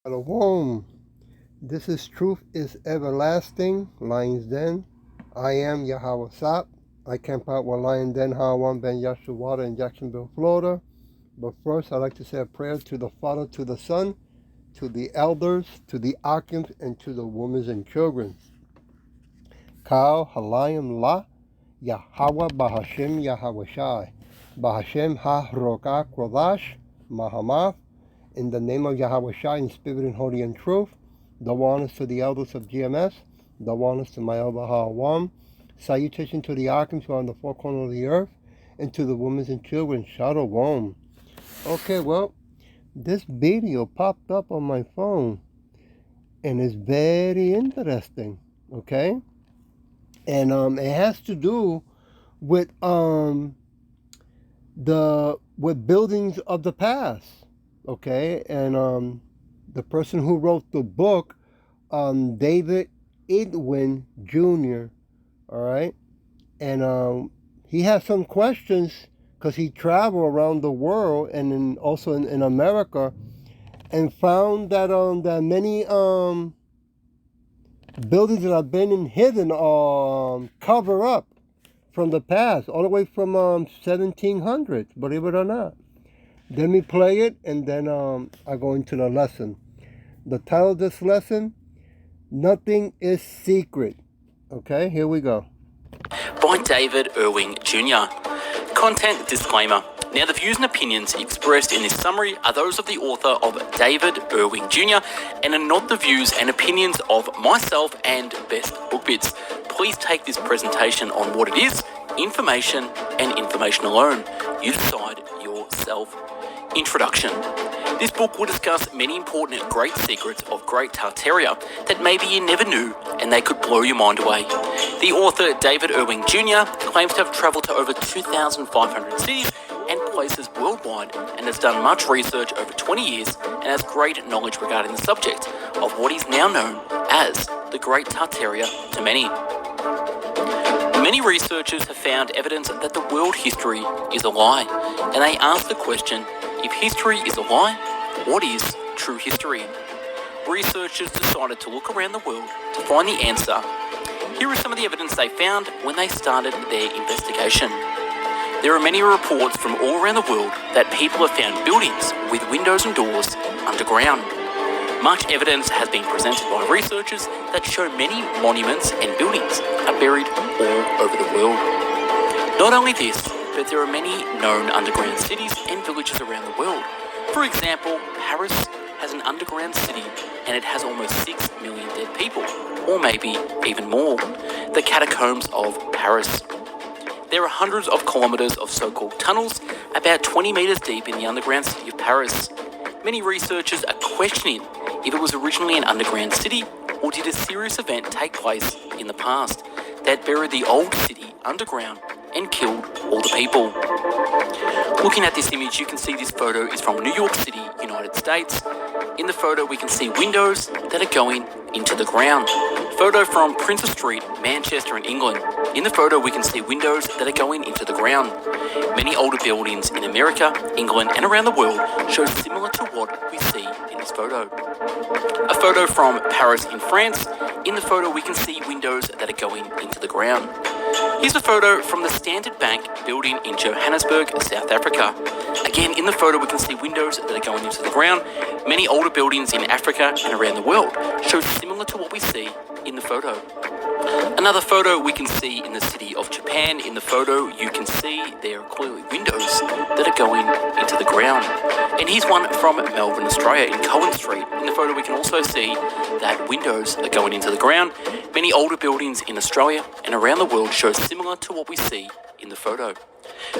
Shalom. This is Truth is Everlasting, Lion's Den. I am Yahweh Sap. I camp out with Lion Den Hawan Ben Yashua in Jacksonville, Florida. But first, I'd like to say a prayer to the Father, to the Son, to the elders, to the Akims, and to the women and children. Kal Halayim La Yahweh Bahashem Yahweh Shai Bahashem Ha Roka Kodash Mahamath. In the name of Yahweh Shai, in spirit and holy and truth, the honors to the elders of GMS, the honors to my elder Hawam, salutation to the Akims who are on the four corners of the earth, and to the women and children, Shalom. Okay, well, this video popped up on my phone, and it's very interesting, okay? And it has to do with with buildings of the past. Okay, and the person who wrote the book, David Edwin Jr., all right, and he has some questions because he traveled around the world and also in America, and found that that many buildings that have been hidden cover up from the past, all the way from 1700s, believe it or not. Let me play it, and then I go into the lesson. The title of this lesson, Nothing is Secret. Okay, here we go. By David Irving Jr. Content disclaimer. Now, the views and opinions expressed in this summary are those of the author of David Irving Jr. and are not the views and opinions of myself and Best Book Bits. Please take this presentation on what it is, information, and information alone. You decide yourself. Introduction. This book will discuss many important great secrets of Great Tartaria that maybe you never knew, and they could blow your mind away. The author, David Irving Jr., claims to have travelled to over 2,500 cities and places worldwide, and has done much research over 20 years and has great knowledge regarding the subject of what is now known as the Great Tartaria to many. Many researchers have found evidence that the world history is a lie, and they ask the question, if history is a lie, what is true history? Researchers decided to look around the world to find the answer. Here is some of the evidence they found when they started their investigation. There are many reports from all around the world that people have found buildings with windows and doors underground. Much evidence has been presented by researchers that show many monuments and buildings are buried all over the world. Not only this, but there are many known underground cities and villages around the world. For example, Paris has an underground city and it has almost 6 million dead people, or maybe even more. The catacombs of Paris. There are hundreds of kilometres of so-called tunnels, about 20 metres deep in the underground city of Paris. Many researchers are questioning if it was originally an underground city or did a serious event take place in the past that buried the old city underground and killed all the people. Looking at this image, you can see this photo is from New York City, United States. In the photo, we can see windows that are going into the ground. Photo from Princes Street, Manchester in England. In the photo, we can see windows that are going into the ground. Many older buildings in America, England, and around the world show similar to what we see in this photo. A photo from Paris in France. In the photo, we can see windows that are going into the ground. Here's a photo from the Standard Bank building in Johannesburg, South Africa. Again, in the photo, we can see windows that are going into the ground. Many older buildings in Africa and around the world show similar to what we see in the photo. Another photo we can see in the city of Japan. In the photo, you can see there are clearly windows that are going into the ground. And here's one from Melbourne, Australia, in Cohen Street. In the photo, we can also see that windows are going into the ground. Many older buildings in Australia and around the world show similar to what we see in the photo.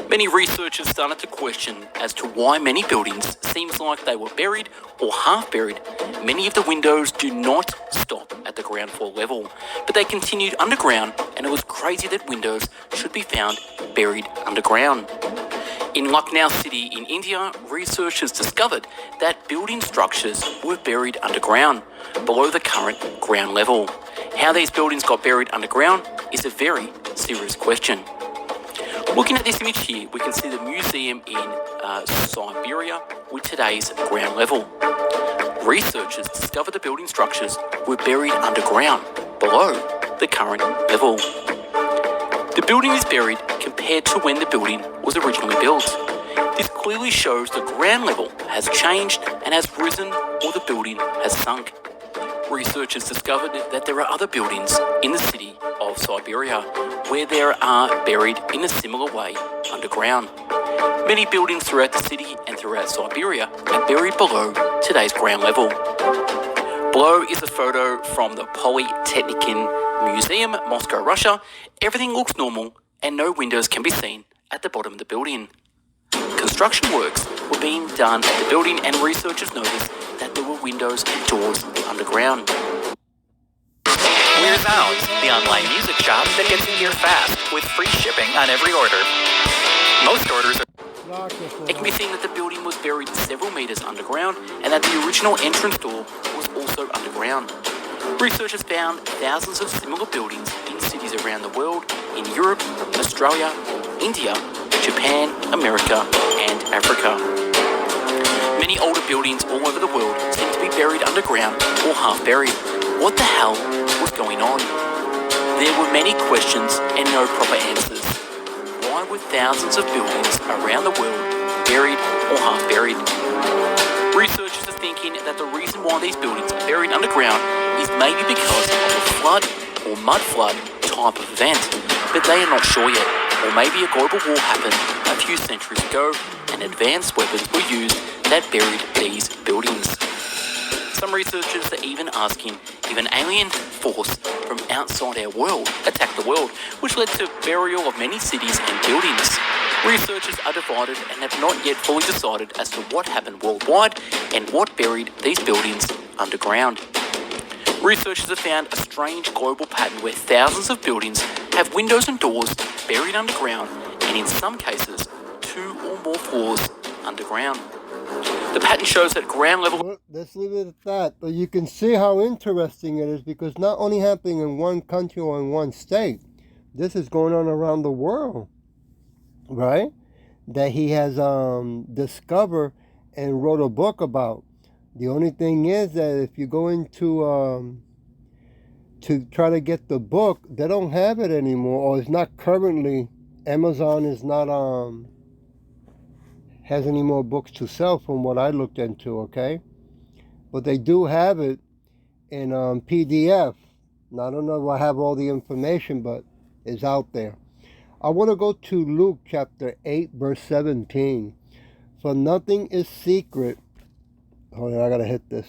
Many researchers started to question as to why many buildings seems like they were buried or half buried. Many of the windows do not stop at the ground floor level, but they continued underground, and it was crazy that windows should be found buried underground. In Lucknow City in India, researchers discovered that building structures were buried underground, below the current ground level. How these buildings got buried underground is a very serious question. Looking at this image here, we can see the museum in Siberia with today's ground level. Researchers discovered the building structures were buried underground, below the current level. The building is buried compared to when the building was originally built. This clearly shows the ground level has changed and has risen, or the building has sunk. Researchers discovered that there are other buildings in the city of Siberia where they are buried in a similar way underground. Many buildings throughout the city and throughout Siberia are buried below today's ground level. Below is a photo from the Polytechnic Museum, Moscow, Russia. Everything looks normal and no windows can be seen at the bottom of the building. Construction works were being done at the building and researchers noticed that there were windows and doors underground. We're Sounds, the online music shop that gets you here fast with free shipping on every order. Most orders are... It can be seen that the building was buried several meters underground and that the original entrance door was also underground. Researchers found thousands of similar buildings in cities around the world, in Europe, Australia, India, Japan, America, and Africa. Many older buildings all over the world seem to be buried underground or half buried. What the hell was going on? There were many questions and no proper answers. Why were thousands of buildings around the world buried or half buried? Researchers are thinking that the reason why these buildings are buried underground is maybe because of a flood or mud flood type of event, but they are not sure yet. Or maybe a global war happened a few centuries ago and advanced weapons were used that buried these buildings. Some researchers are even asking if an alien force from outside our world attacked the world, which led to burial of many cities and buildings. Researchers are divided and have not yet fully decided as to what happened worldwide and what buried these buildings underground. Researchers have found a strange global pattern where thousands of buildings have windows and doors buried underground, and in some cases, 2 or more floors underground. The pattern shows that ground level... Well, let's leave it at that. But you can see how interesting it is, because not only happening in one country or in one state, this is going on around the world, right? That he has discovered and wrote a book about. The only thing is that if you go into to try to get the book, they don't have it anymore, or it's not currently. Amazon is not has any more books to sell from what I looked into, okay? But they do have it in PDF. Now, I don't know if I have all the information, but it's out there. I want to go to Luke chapter 8, verse 17. For nothing is secret. Hold on, I got to hit this.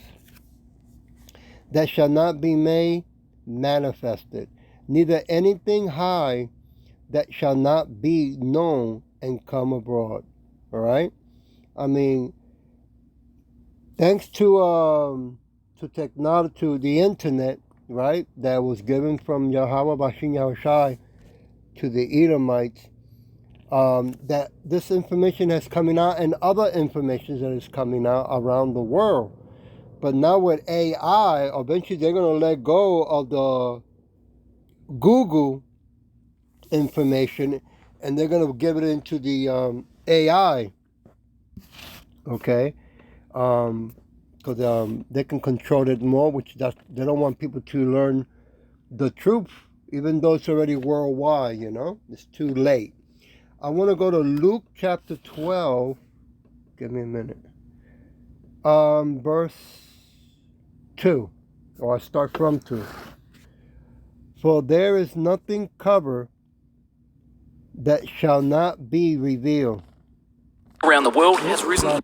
That shall not be made manifested. Neither anything high that shall not be known and come abroad. All right? I mean, thanks to technology, to the internet, right, that was given from Yahweh Bashin Yahushai to the Edomites, that this information has coming out and other information that is coming out around the world. But now with AI, eventually they're going to let go of the Google information and they're going to give it into the AI. Okay? Because they can control it more, which they don't want people to learn the truth, even though it's already worldwide, you know? It's too late. I want to go to Luke chapter 12. Give me a minute. Verse 2. Or I start from 2. For there is nothing covered that shall not be revealed. Around the world has risen.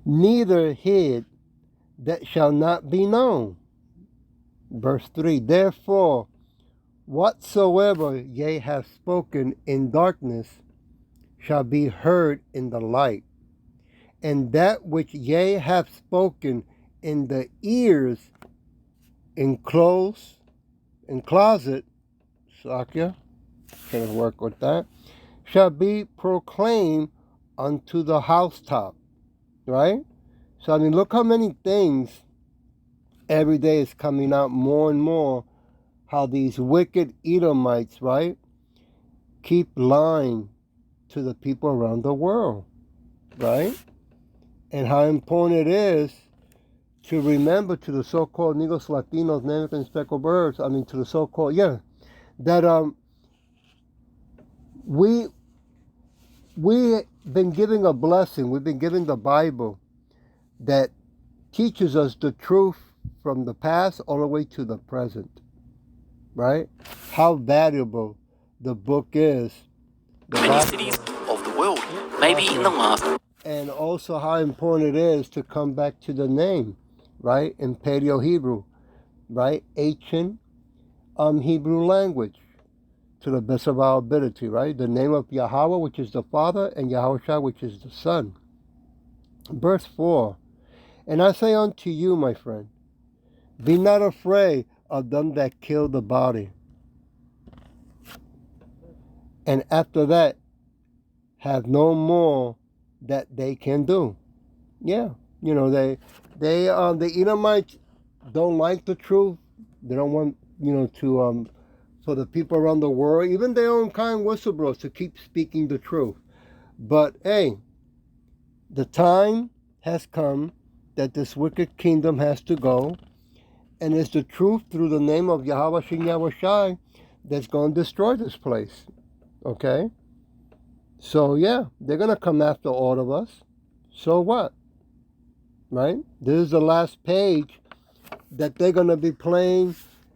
Neither hid that shall not be known. Verse 3. Therefore, whatsoever ye have spoken in darkness shall be heard in the light. And that which ye have spoken in the ears in closet, Sakya, can work with that, shall be proclaimed unto the housetop. Right? So, I mean, look how many things every day is coming out more and more, how these wicked Edomites, right, keep lying to the people around the world, right? And how important it is to remember to the so-called Negros, Latinos, Native and Speckled Birds, to the so-called, that we've been given a blessing, we've been given the Bible that teaches us the truth from the past all the way to the present, right? How valuable the book is. Many cities of the world, maybe in the last. And also how important it is to come back to the name, right? In Paleo-Hebrew, right? Ancient Hebrew language, to the best of our ability, right? The name of Yahweh, which is the Father, and Yahushua, which is the Son. Verse 4, and I say unto you, my friend, be not afraid of them that kill the body. And after that, have no more that they can do. Yeah, the Edomites don't like the truth. They don't want, for the people around the world, even their own kind whistleblowers, to keep speaking the truth. But hey, the time has come that this wicked kingdom has to go, and it's the truth through the name of Yahweh Shem Yahweh Shai that's going to destroy this place. Okay? So yeah, they're going to come after all of us. So what? Right? This is the last page that they're going to be playing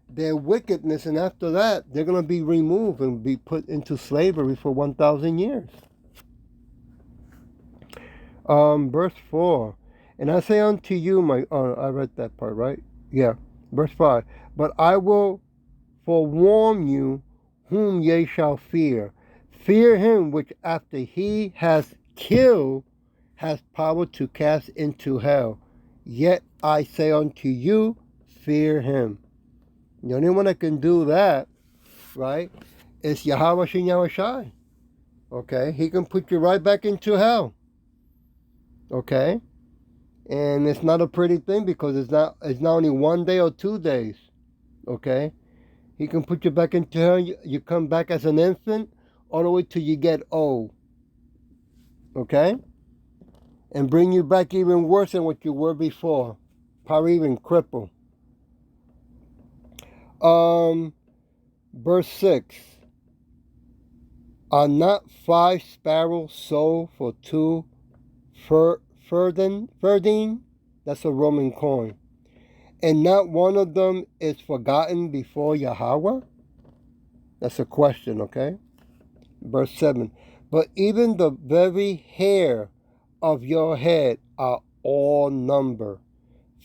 their wickedness, and after that, they're going to be removed and be put into slavery for 1,000 years. Verse 4, and I say unto you, I read that part, right? Yeah. Verse 5, but I will forewarn you whom ye shall fear. Fear him which after he has killed has power to cast into hell. Yet I say unto you, fear him. The only one that can do that, right, is Yahweh Shem Yahweh Shai. Okay? He can put you right back into hell. Okay? And it's not a pretty thing because it's not only 1 day or 2 days. Okay? He can put you back into hell. You come back as an infant all the way till you get old. Okay? And bring you back even worse than what you were before. Probably even crippled. Verse 6. Are not 5 sparrows sold for 2 ferdin? That's a Roman coin. And not one of them is forgotten before Yahweh? That's a question, okay? Verse 7. But even the very hair of your head are all numbered.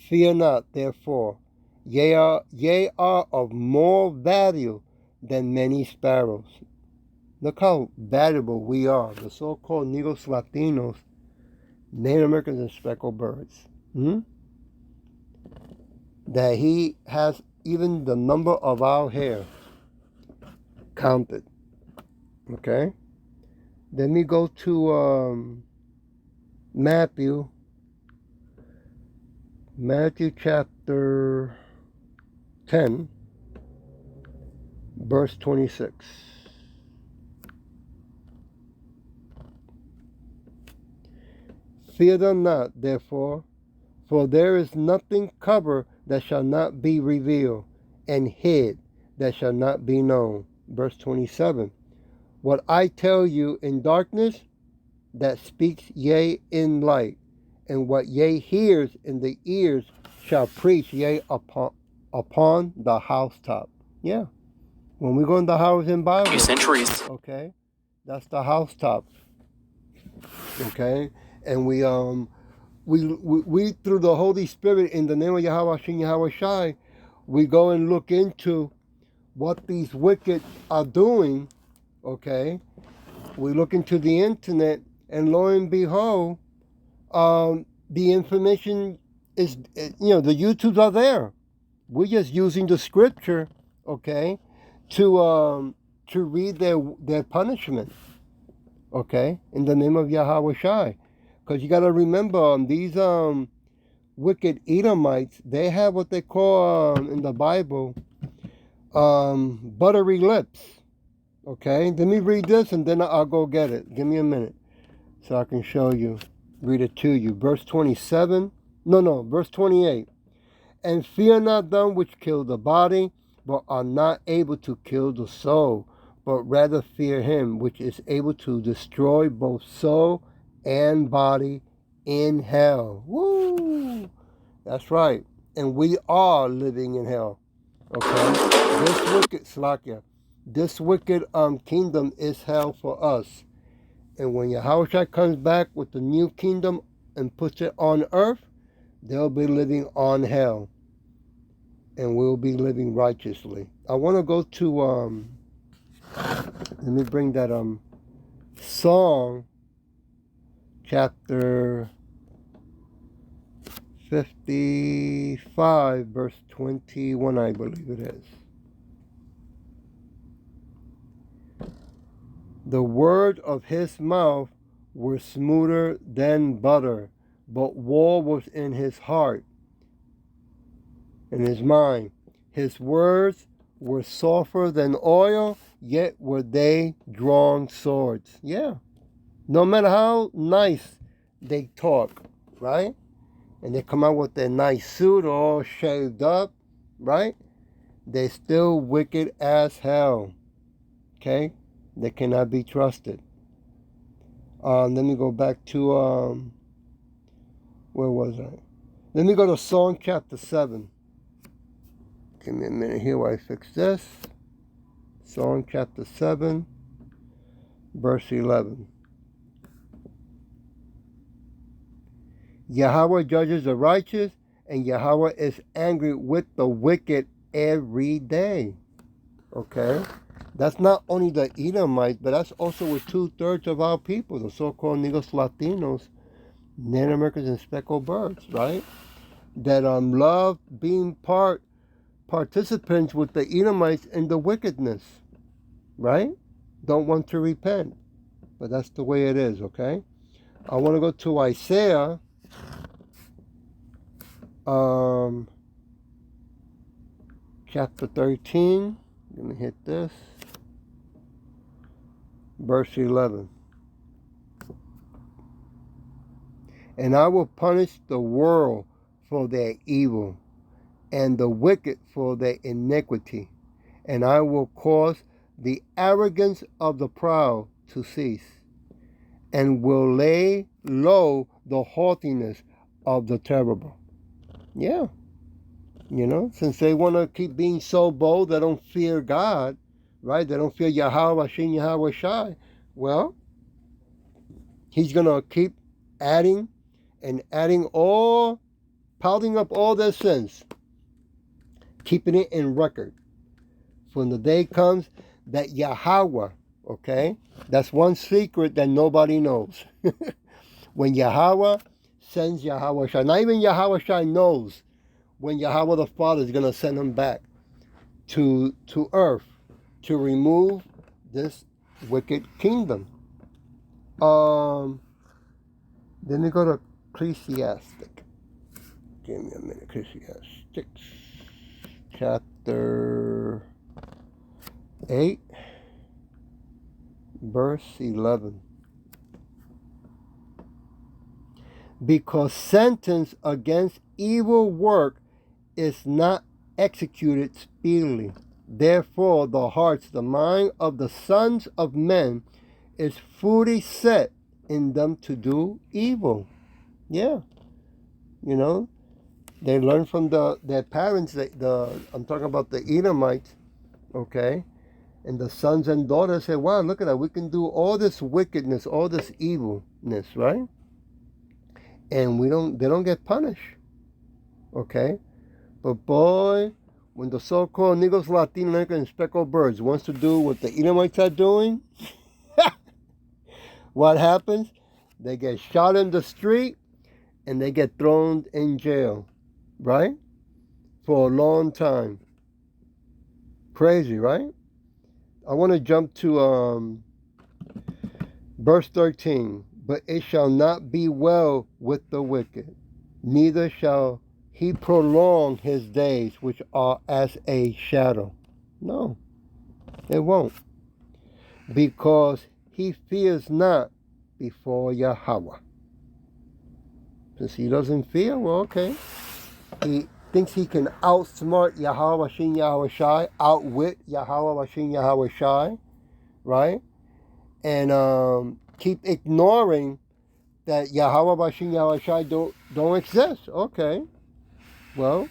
Fear not, therefore. Ye are of more value than many sparrows. Look how valuable we are, the so-called Negros, Latinos, Native Americans, and Speckled Birds. That he has even the number of our hair counted. Okay? Then we go to Matthew chapter 10, verse 26. Fear them not, therefore, for there is nothing covered that shall not be revealed, and hid that shall not be known. Verse 27. What I tell you in darkness, that speaks yea in light, and what yea hears in the ears shall preach yea upon the housetop. Yeah. When we go in the house in Bible. 2 centuries. Okay. That's the housetop. Okay. And we through the Holy Spirit, in the name of Yahweh Shem Yahweh Shai, we go and look into what these wicked are doing. Okay. We look into the internet, and lo and behold, the information is, the YouTubes are there. We're just using the scripture, okay, to read their punishment, okay, in the name of Yahweh Shai. Because you got to remember, these wicked Edomites, they have what they call in the Bible buttery lips. Okay, let me read this and then I'll go get it. Give me a minute so I can show you, read it to you. Verse 27, verse 28. And fear not them which kill the body, but are not able to kill the soul, but rather fear him which is able to destroy both soul and body in hell. Woo! That's right. And we are living in hell. Okay? This wicked kingdom is hell for us. And when Yahushua comes back with the new kingdom and puts it on earth, they'll be living on hell. And we'll be living righteously. I want to go to let me bring that Song chapter 55 verse 21, I believe it is. The word of his mouth were smoother than butter, but war was in his heart, in his mind. His words were softer than oil, yet were they drawn swords. Yeah. No matter how nice they talk, right? And they come out with their nice suit all shaved up, right? They're still wicked as hell. Okay? They cannot be trusted. Let me go back to, where was I? Let me go to Psalm chapter 7. Give me a minute here while I fix this. Psalm chapter 7, verse 11. Yahweh judges the righteous, and Yahweh is angry with the wicked every day. Okay? That's not only the Edomites, but that's also with 2/3 of our people, the so-called Negros Latinos, Native Americans, and speckled birds, right? That love being participants with the Edomites in the wickedness, right? Don't want to repent, but that's the way it is, okay? I want to go to Isaiah, chapter 13. Let me hit this. Verse 11. And I will punish the world for their evil, and the wicked for their iniquity. And I will cause the arrogance of the proud to cease, and will lay low the haughtiness of the terrible. Yeah. You know, since they want to keep being so bold, they don't fear God, right? They don't fear Yahweh, Shin Yahweh Shai. Well, he's going to keep adding and adding piling up all their sins, keeping it in record. When the day comes that Yahweh, okay, that's one secret that nobody knows. When Yahweh sends Yahweh Shai, not even Yahweh Shai knows when Yahweh the Father is going to send him back to earth to remove this wicked kingdom. Then we go to Ecclesiastic. Give me a minute. Ecclesiastic chapter 8 verse 11. Because sentence against evil work is not executed speedily. Therefore the hearts, the mind of the sons of men is fully set in them to do evil. Yeah. You know, they learn from their parents. I'm talking about the Edomites, okay? And the sons and daughters say, wow, look at that. We can do all this wickedness, all this evilness, right? And they don't get punished, okay? But boy, when the so-called Negros, Latino American, and speckled birds wants to do what the Edomites are doing, what happens? They get shot in the street and they get thrown in jail, right? For a long time. Crazy, right? I want to jump to verse 13. But it shall not be well with the wicked, neither shall he prolong his days, which are as a shadow. No, it won't. because he fears not before Yahweh. Since he doesn't fear, well, okay. He thinks he can outsmart Yahweh Shin Yahweh Shai, outwit Yahweh Shin Yahweh Shai, right? And keep ignoring that Yahweh Shin Yahweh Shai don't exist. Okay. Well,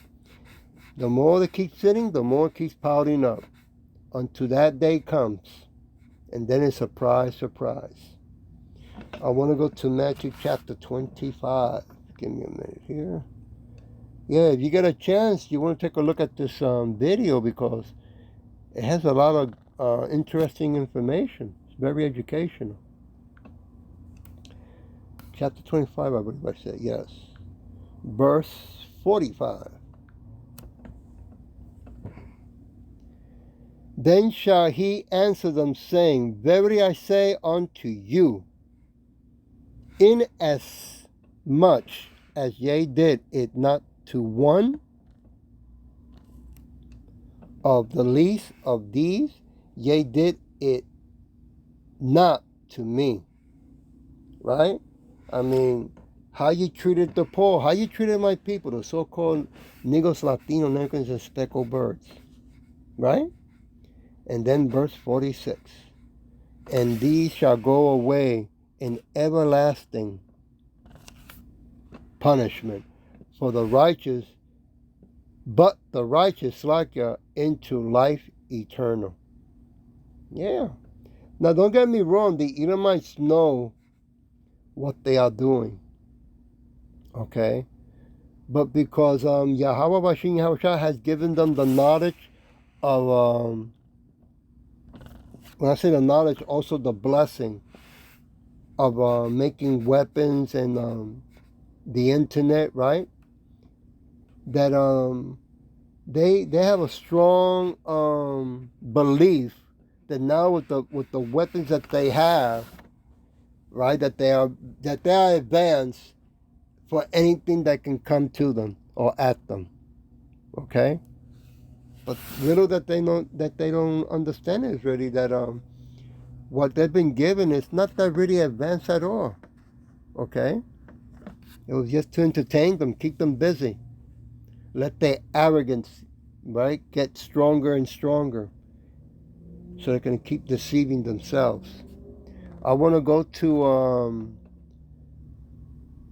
the more they keep sitting, the more it keeps piling up. Until that day comes. And then it's surprise, surprise. I want to go to Matthew chapter 25. Give me a minute here. Yeah, if you get a chance, you want to take a look at this video because it has a lot of interesting information. It's very educational. Chapter 25, I believe I said, yes. Verse 45. Then shall he answer them, saying, Verily I say unto you, inasmuch as ye did it not to one of the least of these, ye did it not to me. Right? I mean, how you treated the poor, how you treated my people, the so-called Negros, Latino, Americans, and speckled birds. Right? And then verse 46. And these shall go away in everlasting punishment for the righteous, but the righteous like into life eternal. Yeah. Now don't get me wrong, the Edomites know what they are doing. Okay? But because Yahweh Bashin Yahushua has given them the knowledge of when I say the knowledge, also the blessing of making weapons and the internet, right? That they have a strong belief that now with the weapons that they have, right, that they are advanced for anything that can come to them or at them. Okay? But little that they don't understand is really that what they've been given is not that really advanced at all. Okay? It was just to entertain them, keep them busy. Let their arrogance, right, get stronger and stronger so they can keep deceiving themselves. I want to go to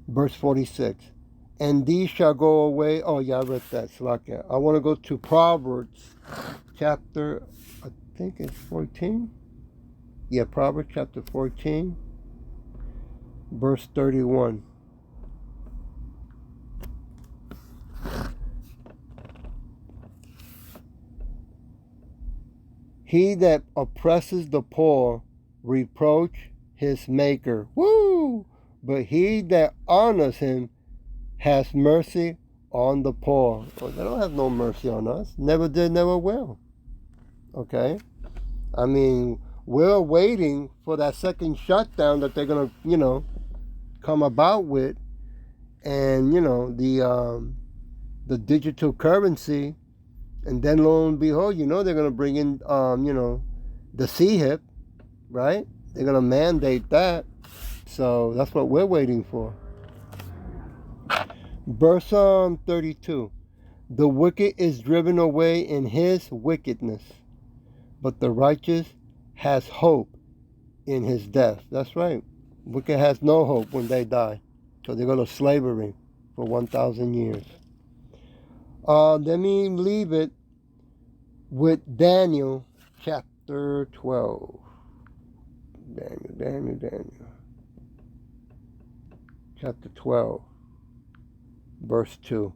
verse 46. And these shall go away. Oh, yeah, I read that. Slakia. I want to go to Proverbs chapter, I think it's 14. Yeah, Proverbs chapter 14, verse 31. He that oppresses the poor reproach his maker. Woo! But he that honors him has mercy on the poor. Well, they don't have no mercy on us. Never did, never will. Okay? I mean, we're waiting for that second shutdown that they're going to, come about with. And, the digital currency. And then lo and behold, they're going to bring in, the CHIP, right? They're going to mandate that. So that's what we're waiting for. Verse 32. The wicked is driven away in his wickedness, but the righteous has hope in his death. That's right. Wicked has no hope when they die. So they go to slavery for 1,000 years. Let me leave it with Daniel chapter 12. Daniel. Chapter 12, verse 2.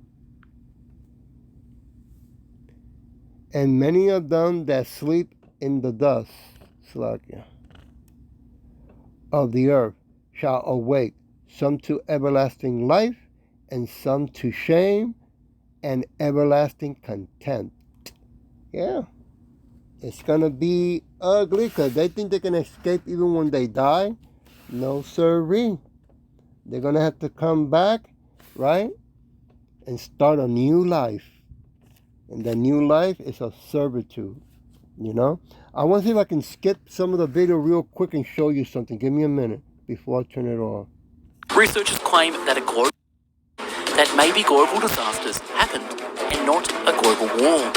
And many of them that sleep in the dust, Slakia, of the earth shall awake, some to everlasting life, and some to shame and everlasting contempt. Yeah. It's going to be ugly because they think they can escape even when they die. No sirree. They're going to have to come back, right, and start a new life. And the new life is a servitude. you know. I want to see if I can skip some of the video real quick and show you something. Give me a minute before I turn it off. Researchers claim that maybe global disasters happened and not a global war.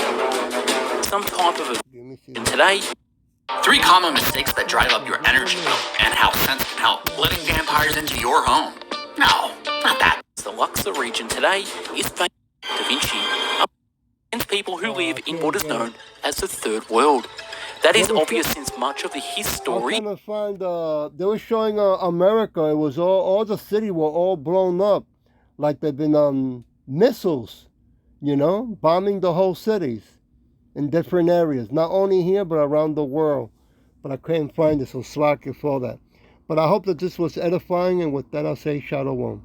Some type of event today. 3 common mistakes that drive up your energy bill and how scents can help. Letting vampires into your home. No, not that. The Luxor region today is famous for Da Vinci and people who live in what is known as the Third World. That is obvious since much of his story. I'm trying to find, they were showing America. It was all the city were all blown up. Like they've been missiles, you know, bombing the whole cities in different areas. Not only here, but around the world. But I couldn't find it, so slack you for that. But I hope that this was edifying, and with that I'll say Shalom.